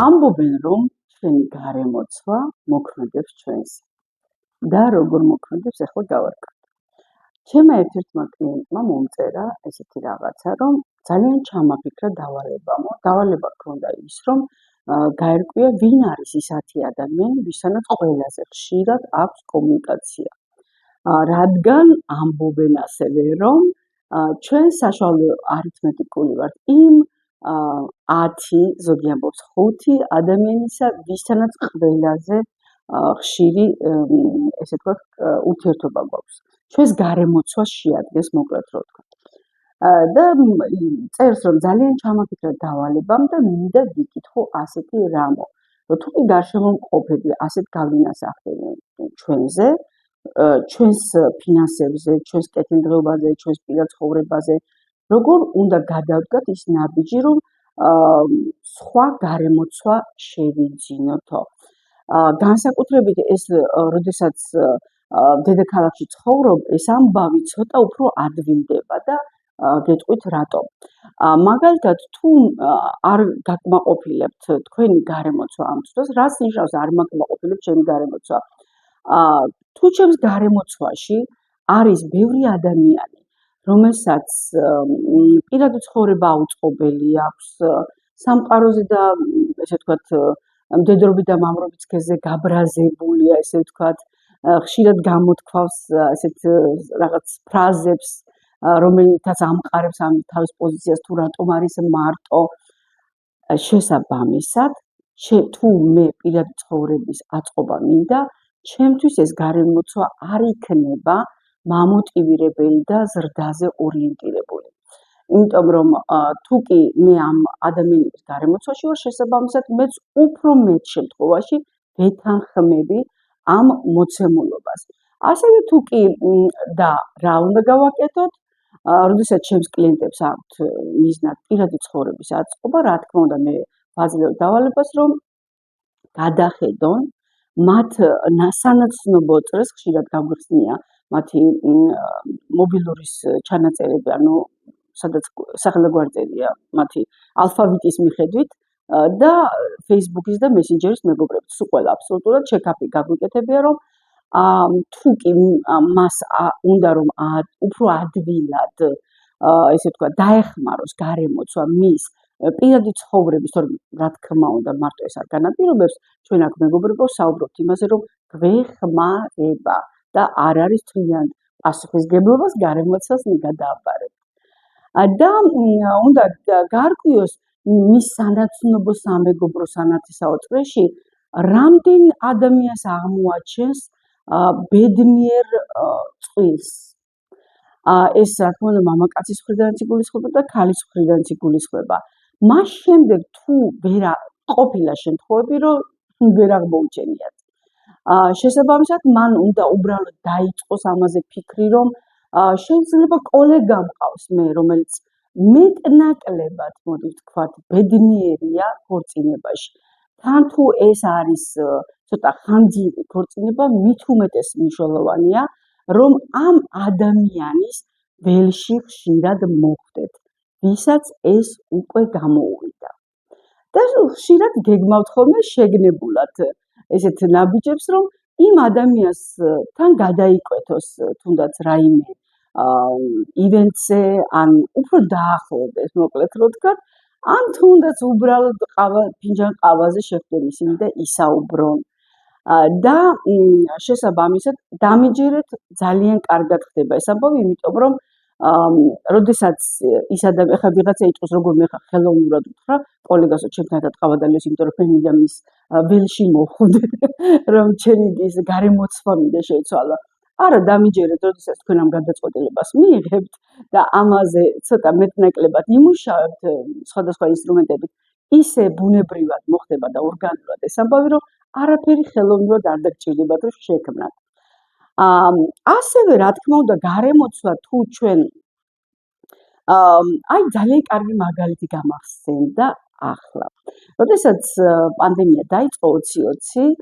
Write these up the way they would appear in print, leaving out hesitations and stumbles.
ამბობენ, რომ ჩვენი გარემოცვა მოქმედებს ჩვენს და როგორ მოქმედებს, ახლა გავარკვევთ. ჩემმა ერთ-ერთმა კლიენტმა მომწერა ესეთი რაღაცა, რომ ძალიან ჩამაფიქრა დავალებამო. დავალება ჰქონდა ის, რომ გაერკვია, ვინ არის ის 10 ადამიანი, ვისთანაც ყველაზე ხშირად აქვს კომუნიკაცია. რადგან ამბობენ ასევე, რომ ჩვენ საშუალო არითმეტიკული ვართ იმ 10, ზოგი ამბობს 5 ადამიანისა, ვისთანაც ყველაზე ხშირი, ესე ვთქვათ, ურთიერთობა გვაქვს. ჩვენს გარემოცვას შეადგენს, მოკლედ რო ვთქვათ. და წერს, რომ ძალიან ჩამაფიქრა დავალებამ და მინდა ვიკითხო ასეთი რამო, რომ თუ კი გარშემო მყოფები ასეთ გავლენას ახდენენ ჩვენზე, ჩვენს ფინანსებზე, ჩვენს კეთილდღეობაზე, ჩვენს პირად ცხოვრებაზე, როგორ უნდა გადავდგათ ის ნაბიჯი, რომ სხვა გარემოცვა შევიძინოთო. განსაკუთრებით ეს, როდესაც დედაქალაქში ცხოვრობ, ეს ამბავი ცოტა უფრო ადვილდება და გეტყვით რატომ. მაგალითად, თუ არ გაკმაყოფილებთ თქვენი გარემოცვა ამ დროს, რას ნიშნავს არ მაკმაყოფილებთ ჩემი გარემოცვა? თუ ჩემს გარემოცვაში არის ბევრი ადამიანი, რომელსაც პირადი ცხოვრება აუწყობელი აქვს, სამყაროზე და ესე ვთქვათ, მდედრობით და მამრობით სქესზე გაბრაზებულია, ესე ვთქვათ, ხშირად გამოთქვავს ესეთ რაღაც ფრაზებს, რომელთაც ამყარებს ამ თავის პოზიციას თუ რატომ არის მარტო. შესაბამისად, თუ მე პირადი ცხოვრების აწყობა მინდა, ჩემთვის ეს გარემოცვა არ იქნება მამოტივირებელი და ზრდაზე ორიენტირებული. იმიტომ რომ თუ კი მე ამ ადამიანების გარემოცვაში ვარ, შესაბამისად მეც უფრო მეტ შემთხვევაში ვეთანხმები ამ მოცემულობას. ასევე თუ კი და რა უნდა გავაკეთოთ, როდესაც ჩემს კლიენტებს აქვთ მიზნად პირადი ცხოვრების აწყობა, რა თქმა უნდა მე ვაძლევ დავალებას, რომ გადახედონ მათ სანაცნობო წრეს, ხშირად გაგვიხსნია მათი მობილურის ჩანაწერები, ანუ სადაც სახელგვარწერია მათი ალფავიტის მიხედვით და Facebook-ის და Messenger-ის მეგობრებს. სულ ყველა აბსოლუტურად ჩეკაპი გაგვიკეთებია, რომ თუ კი მას უნდა რომ უფრო ადვილად, ესე ვთქვათ, დაეხმაროს გარემოცვა მის პირადი ცხოვრების, თორემ რა თქმა უნდა მარტო ეს არ განაპირობებს, ჩვენ აქ მეგობრებო საუბრობთ იმაზე, რომ გვეხმარება და არ არის თვლიან პასუხისგებლობას გარემოცვას გადააბარებთ. და უნდა გარკვიოს მის სანაცნობო სამეგობრო სანათლისაო წრეში, რამდენ ადამიანს აღმოაჩენს ბედნიერ წყვილს. ეს რა თქმა უნდა მამაკაცის მხრიდანაც იგულისხმება და ქალის მხრიდანაც იგულისხმება. მას შემდეგ თუ ვერ ყოფილა შემთხვევები, რომ ვერ აღმოუჩენიათ. შესაბამისად, მან უნდა უბრალოდ დაიწყოს ამაზე ფიქრი, რომ შეიძლება კოლეგა მყავს მე, რომელიც მეტნაკლებად, მოდი ვთქვათ, ბედნიერია ქორწინებაში. თან თუ ეს არის ცოტა ხანძრივი ქორწინება, მით უმეტეს მნიშვნელოვანია, რომ ამ ადამიანის ველში ხშირად მოხვდეთ, ვისაც ეს უკვე გამოუვიდა. და ხშირად გეგმავთ ხოლმე შეგნებულად ესეთ ნაბიჯებს, რომ იმ ადამიანსთან გადაიკვეთოს თუნდაც რაიმე ივენტზე, ან უფრო დაახლოვდეს, მოკლედ რო ვთქვათ, ან თუნდაც უბრალოდ ფინჯან ყავაზე შეხვდნენ ისინი და ისაუბრონ. და შესაბამისად დამიჯერეთ ძალიან კარგად ხდება ეს ამბავი, იმიტომ რომ როდესაც ის ადამიანი, ახლა ვიღაცა იტყვის, როგორ მე ხელოვნურად ვთხრა, კოლეგასო ჩემთან დატყავადალიოს, იმიტომ რომ მე მინდა მის ველში მოხვდე, რომ ჩემი ის გარემოცვა მინდა შეცვალა. არა, დამიჯერეთ, როდესაც თქვენ ამ გადაწყვეტილებას მიიღებთ და ამაზე ცოტა მეტნაკლებად იმუშავებთ სხვადასხვა ინსტრუმენტებით, ისე ბუნებრივად მოხდება და ორგანულად ეს ამბავი, რომ არაფერი ხელოვნურად არ დაგჭირდებათ, რომ შექმნათ. ასევე, რა თქმა უნდა, გარემოცვა თუ ჩვენ ძალიან კარგი მაგალითი გამახსენდა ახლა. როდესაც პანდემია დაიწყო 2020,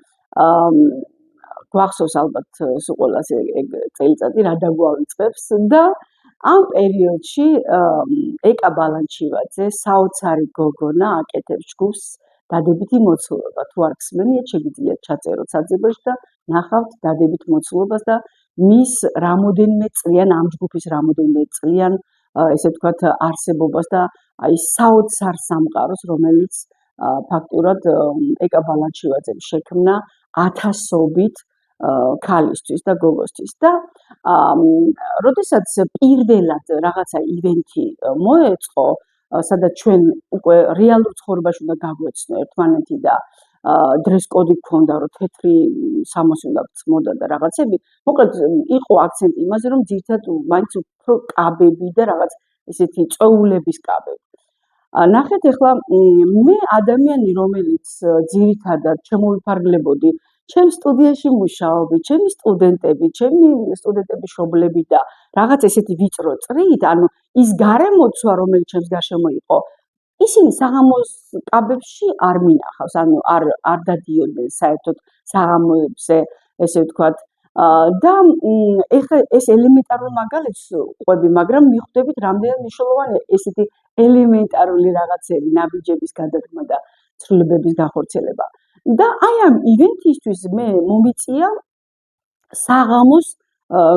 გვახსოვს ალბათ სულ ყველას ეგ წელიწადი რა დაგვავიწყებს და ამ პერიოდში ეკა ბალანჩივაძე, საოცარი გოგონა აკეთებს ჯგუფს დადებითი მოცულობა. თუ არ გსმენიათ, შეგიძლიათ ჩაწეროთ საძებოში და ნახავთ დადებით მოცულობას და მის რამოდენიმე წლიან, ამ ჯგუფის რამოდენიმე წლიან, ესე ვთქვათ, არსებობას და აი საოცარ სამყაროს, რომელიც ფაქტურად ეკა ბალანჩივაძემ შექმნა ათასობით ქალისთვის და გოგოსთვის და როდესაც პირველად რაღაცა ივენთი მოეწყო, სადაც ჩვენ უკვე რეალურ ცხოვრებაში უნდა გაგვეცნო ერთმანეთი და დრეს-კოდი გქონდა, რომ თეთრი სამოსი უნდა გწმოდა და რაღაცები, მოკლედ იყო აქცენტი იმაზე, რომ ძირითადად მაინც უფრო კაბები და რაღაც ესეთი წვეულების კაბები. ნახეთ ახლა მე ადამიანი, რომელიც ძირითადად შემოვიფარგლებოდი ჩემ სტუდიაში მუშაობი, ჩემი სტუდენტები, ჩემი სტუდენტების მშობლები და რაღაც ესეთი ვიწრო წრით, ანუ ის გარემოცვა, რომელიც ჩემს გარშემო იყო, ისინი საღამოს კაბებში არ მინახავს, ანუ არ დადიოდნენ საერთოდ საღამოებზე, ესე ვთქვათ. და ეხლა ეს ელემენტარული მაგალითს ყვები, მაგრამ მიხვდებით რამდენად მნიშვნელოვანია ესეთი ელემენტარული რაღაცები, ნაბიჯების გადადგმა და ცვლილებების განხორციელება. და აი ამ ივენთისთვის მე მომიწია საღამოს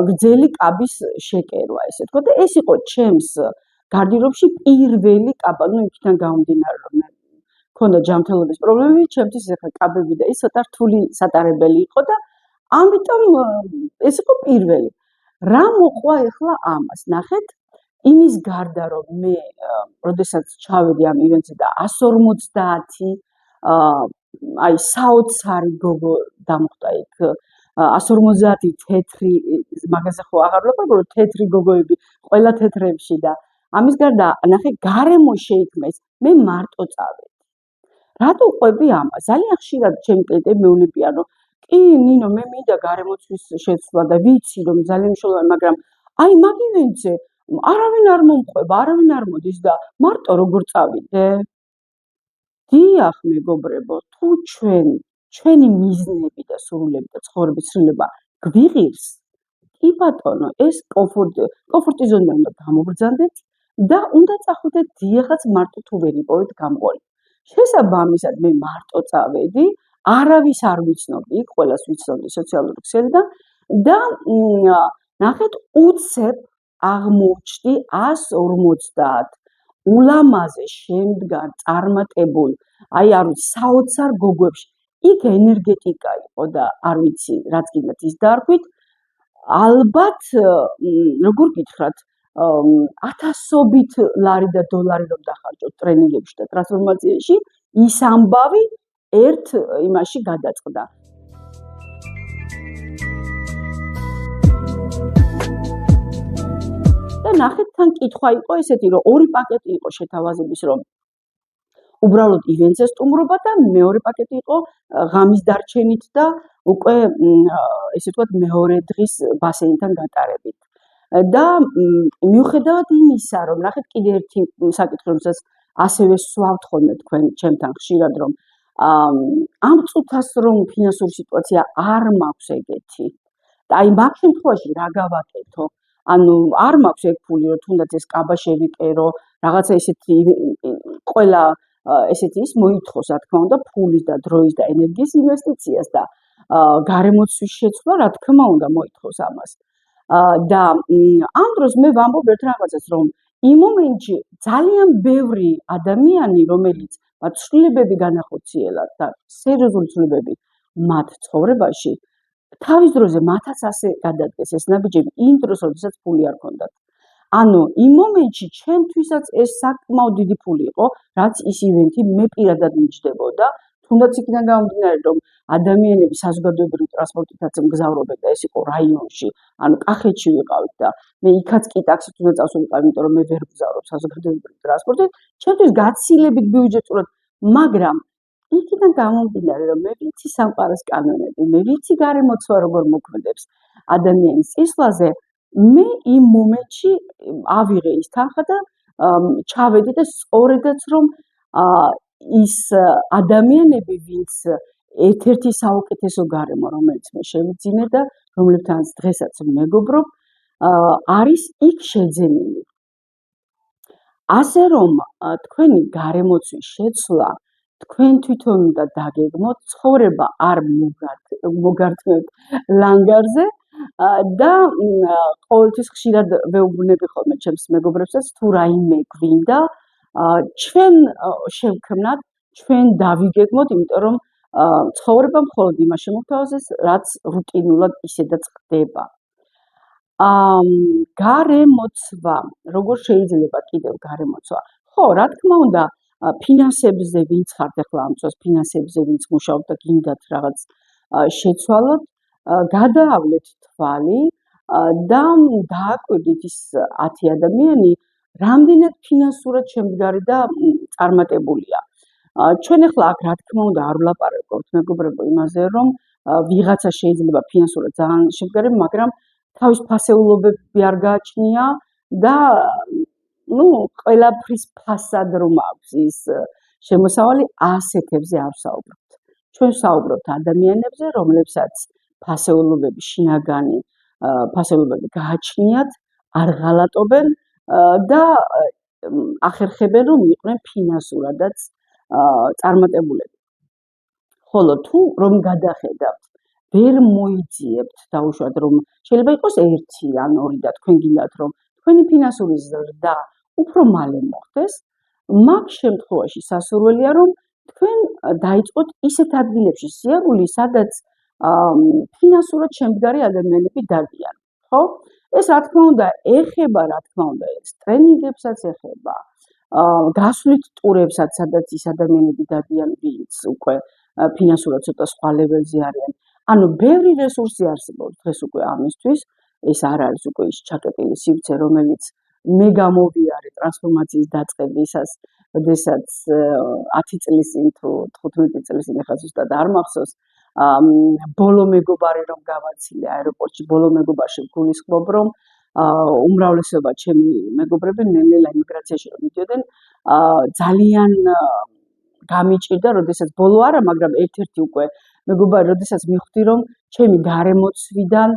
გრძელი კაბის შეკერვა, ესე ვთქვათ, და ეს იყო ჩემს გარდიურობში პირველი კაბა, ну იქიდან გამომდინარე, რომ მე მქონდა ჯანმრთელობის პრობლემები, ჩემთვის ახლა კაბები და ის ცოტა რთული სატარებელი იყო და ამიტომ ეს იყო პირველი. რა მოყვა ახლა ამას? ნახეთ, იმის გარდა რომ მე როდესაც ჩავედი ამ ივენთზე და 150 აი საოცარი გოგო დამხვდა იქ, 150 თეთრი, მაგაზე ხო აღარ ვлапარაკო, რომ თეთრი გოგოები ყველა თეთრებში და ამის გარდა ნახე გარემო შეიქმნა ის, მე მარტო წავედი. რატო ყვები ამას? ძალიან ხშირად ჩემი კლიენტები მეუბნებიან, რომ კი ნინო, მე მინდა გარემოცვის შეცვლა და ვიცი, რომ ძალიან მნიშვნელოვანია, მაგრამ აი მაგ ივენთზე არავინ არ მომყვება, არავინ არ მოდის და მარტო როგორ წავიდე? დიახ, მეგობრებო, თუ ჩვენი მიზნები და სურვილები და ცხოვრების ცვლილება გვიღირს, კი ბატონო, ეს კომფორტი ზონიდან უნდა გამობრძანდეთ და უნდა წახვიდეთ დიახაც მარტო თუ ვერ იპოვეთ გამყოლი. შესაბამისად, მე მარტო წავედი, არავის არ ვიცნობდი, ყველას ვიცნობდი სოციალური ქსელიდან და ნახეთ, უცებ აღმოჩნდი 150 ულამაზე შემდგარ წარმატებულ, აი არ ვიცი, საოცარ გოგოებში. იქ ენერგეტიკა იყო და არ ვიცი, რაც გინდათ ის დაარქვით. ალბათ, როგორ გითხრათ, ათასობით ლარი და დოლარი რომ დახარჯოთ ტრენინგებში და ტრანსფორმაციაში, ის ამბავი ერთ იმაში გადაწყდა. და ნახეთ, თან კითხვა იყო ესეთი, რომ ორი პაკეტი იყო შეთავაზების, რომ უბრალოდ ივენთზე სტუმრობა და მეორე პაკეტი იყო ღამის დარჩენით და უკვე ესე ვთქვათ მეორე დღის ბასეინთან გატარებით. და მიუხედავად იმისა, რომ ნახეთ კიდე ერთი საკითხი, რომელსაც ასევე სვავთ ხოლმე თქვენ ჩემთან ხშირად, რომ ამ წუთას რომ ფინანსური სიტუაცია არ მაქვს ეგეთი. და აი მაგ შემთხვევაში რა გავაკეთო? ანუ არ მაქვს ეგ ფული, რომ თუნდაც ეს კაბა შევიკერო, რაღაცა ესეთი ყველა ესეთი ის მოითხოვს, რა თქმა უნდა, ფულის და დროის და ენერგიის ინვესტიციას და გარემოცვის შეცვლა, რა თქმა უნდა, მოითხოვს ამას. და ამ დროს მე ვამბობ ერთ რაღაცას, რომ იმ მომენტში ძალიან ბევრი ადამიანი, რომელიც მათ ცვლილებები განახორციელათ და სერიოზული ცვლილებები მათ ცხოვრებაში, თავის დროზე მათაც ასე გადადგეს ეს ნაბიჯები იმ დროს, როდესაც ფული არ ჰქონდათ. ანუ იმ მომენტში ჩემთვისაც ეს საკმაოდ დიდი ფული იყო, რაც ის ივენთი მე პირადად მიჯდებოდა, თუნდაც იქიდან გამომდინარე, რომ ადამიანები საზოგადოებრივი ტრანსპორტითაც მგზავრობენ და ეს იყო რაიონში, ანუ კახეთში ვიყავით და მე იქაც კი ტაქსით უნდა წავსულიყავ, იმიტომ რომ მე ვერ ვგზავრობ საზოგადოებრივი ტრანსპორტით, ჩემთვის გაცილებით ბიუჯეტურად, მაგრამ იქიდან გამომდინარე, რომ მე ვიცი სამყაროს კანონები, მე ვიცი გარემოცვა როგორ მოქმედებს ადამიანის წისვლაზე, მე იმ მომენტში ავიღე ის თანხა და ჩავედი და სწორედაც რომ ის ადამიანები, ვინც ერთ-ერთი საუკეთესო გარემო, რომელიც მე შევიძინე და რომლებთანაც დღესაც მეგობრობ, არის იქ შეძენილი. ასე რომ თქვენი გარემოცვის შეცვლა თქვენ თვითონ უნდა დაგეგმოთ ცხოვრება არ მოგართმევთ ლანგარზე და ყოველთვის ხშირად ვეუბნები ხოლმე ჩემს მეგობრებსაც თუ რაიმე გვინდა ჩვენ შევქმნათ, ჩვენ დავიგეგმოთ, იმიტომ რომ ცხოვრება მხოლოდ იმას შემოგთავაზებს, რაც რუტინულად ისედაც ხდება. გარემოცვა, როგორ შეიძლება კიდევ გარემოცვა? ხო, რა თქმა უნდა, ფინანსებზე ვინც ხართ ახლა ამ წელს ფინანსებზე ვინც მუშაობთ და გინდათ რაღაც შეცვალოთ, გადაავლეთ თვალი და დააკვირდით ის 10 ადამიანი, რამდენად ფინანსურად შემდგარი და წარმატებულია. ჩვენ ახლა აქ რა თქმა უნდა არ ვლაპარაკობთ მეგობრებო იმაზე, რომ ვიღაცა შეიძლება ფინანსურად ძალიან შემდგარი, მაგრამ თავის ფასეულობები არ გააჩნია და ყველაფრის ფასად რომ აქვს ის შემოსავალი, ასეთებზე არ ვსაუბრობთ. ჩვენ ვსაუბრობთ ადამიანებზე, რომლებსაც ფასეულობები შინაგანი ფასეულობები გააჩნიათ, არ ღალატობენ და ახერხებენ რომ იყვნენ ფინანსურადაც წარმატებულები. ხოლო თუ რომ გადახედავთ, ვერ მოიძიებთ დაუშვათ რომ შეიძლება იყოს 1 ან 2 და თქვენ გინდათ რომ თქვენი ფინანსური ზრდა უფრო მალე მოხდეს, მაგ შემთხვევაში სასურველია რომ თქვენ დაიწყოთ ისეთ ადგილებში სიარული, სადაც ფინანსურად შემდგარი ადამიანები დადიან, ხო? ეს რა თქმა უნდა ეხება, ეს ტრენინგებსაც ეხება, გასვლით ტურებსაც, სადაც ის ადამიანები დადიან, ვინც უკვე ფინანსურად ცოტა სხვა ლეველზე არიან. ანუ ბევრი რესურსი არსებობს დღეს უკვე ამისთვის, ეს არ არის უკვე ის ჩაკეტილი სივრცე, რომელიც მე გამოვიარე ტრანსფორმაციის დაწყებისას, როდესაც 10 წლის წინ თუ 15 წლის წინ ახლა ზუსტად არ მახსოვს, ბოლო მეგობარი რომ გავაცილე აეროპორტში, ბოლო მეგობარში გულისხმობ, რომ უმრავლესობა ჩემი მეგობრები ნელ-ნელა იმიგრაციაში რომ მიდიოდნენ, ძალიან გამიჭირდა, როდესაც ბოლო არა, მაგრამ ერთ-ერთი უკვე მეგობარი, როდესაც მივხვდი, რომ ჩემი გარემოცვიდან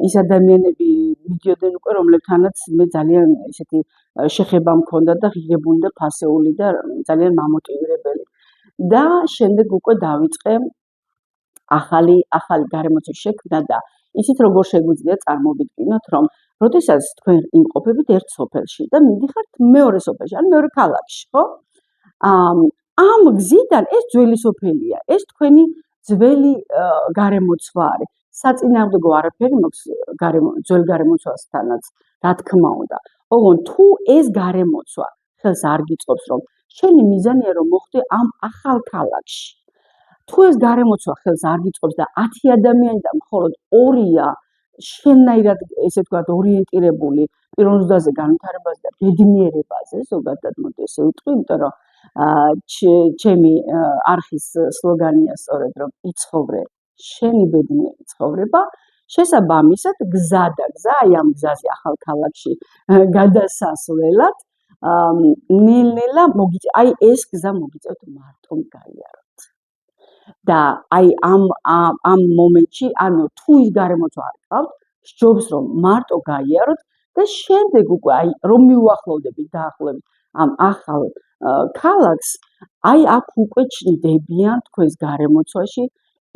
ის ადამიანები მიდიოდნენ უკვე, რომლებთანაც მე ძალიან ესეთი შეხება მქონდა და ღირებული და ფასეული და ძალიან მამოტივირებელი. და შემდეგ უკვე დავიწყე ახალი გარემოცვის შექმნა და ისიც როგორ შეგვიძლია წარმოვიდგინოთ, რომ როდესაც თქვენ იმყოფებით ერთ სოფელში და მიდიხართ მეორე სოფელში, ან მეორე ქალაქში, ხო? ამ გზიდან ეს ძველი სოფელია, ეს თქვენი ძველი გარემოცვა არის. საწინააღმდეგო არაფერი მაქვს ძველ გარემოცვასთანაც, რა თქმა უნდა. ოღონდ თუ ეს გარემოცვა ხელს არ გიწყობს, რომ შენი მიზანია რომ მოხვდე ამ ახალ ქალაქში. თუ ეს გარემოცვა ხელს არ გიწყობს და 10 ადამიანიდან მხოლოდ 2-ია შენნაირად, ესე ვთქვათ, ორიენტირებული პიროვნულ ზრდაზე, განვითარებაზე და ბედნიერებაზე, ზოგადად მოდი ესე ვიტყვი, იმიტომ რომ ჩემი არხის სლოგანია სწორედ რომ იცხოვრე შენი ბედნიერი ცხოვრება, შესაბამისად გზა, აი ამ გზაზე ახალ ქალაქში გადასასვლელად ნელ-ნელა აი ეს გზა მოგიწევთ მარტომ გაიაროთ. და აი ამ მომენტში, ანუ თუ ის გარემოცვა არ გყავთ, სჯობს რომ მარტო გაიაროთ და შემდეგ უკვე აი რომ მიუახლოვდებით დაახლოებით ამ ახალ ქალაქს, აი აქ უკვე ჩნდებიან თქვენს გარემოცვაში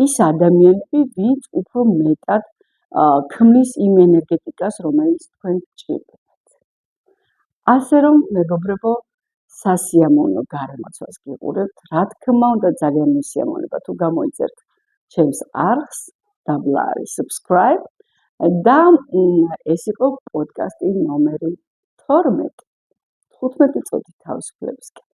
ის ადამიანები, ვინც უფრო მეტად ქმნის იმ ენერგეტიკას, რომელიც თქვენ გჭირდებათ. ასე რომ, მეგობრებო, სასიამოვნო გარემოცვას გიყურებთ, რა თქმა უნდა, ძალიან მისიამოვნება თუ გამოიწერთ ჩემს არხს, დაბლა არის subscribe და ეს იყო პოდკასტი ნომერი 12. 15 წუთი თავისუფლებისკენ.